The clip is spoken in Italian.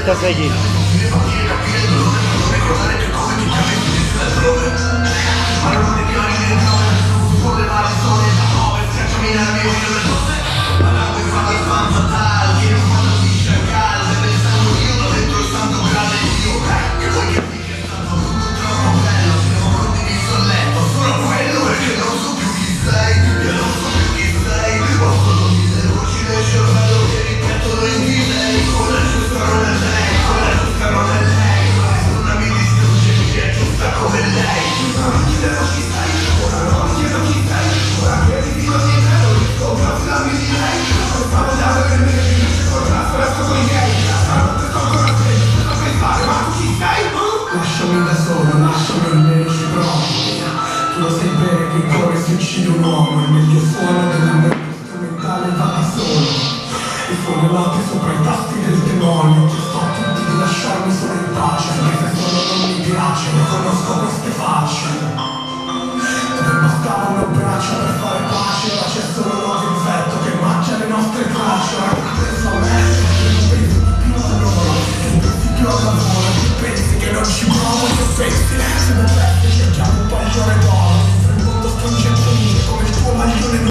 Aspetta, sai chi? Lasciami da solo, lasciami ai miei reciproci. Tu lo sai bene che il cuore si uccide un uomo. Il meglio suono della mente strumentale va da solo. E sono note sopra i tasti del demonio. Ti sto tutti di lasciarmi solo in pace, anche se solo non mi piace, ne conosco queste facce.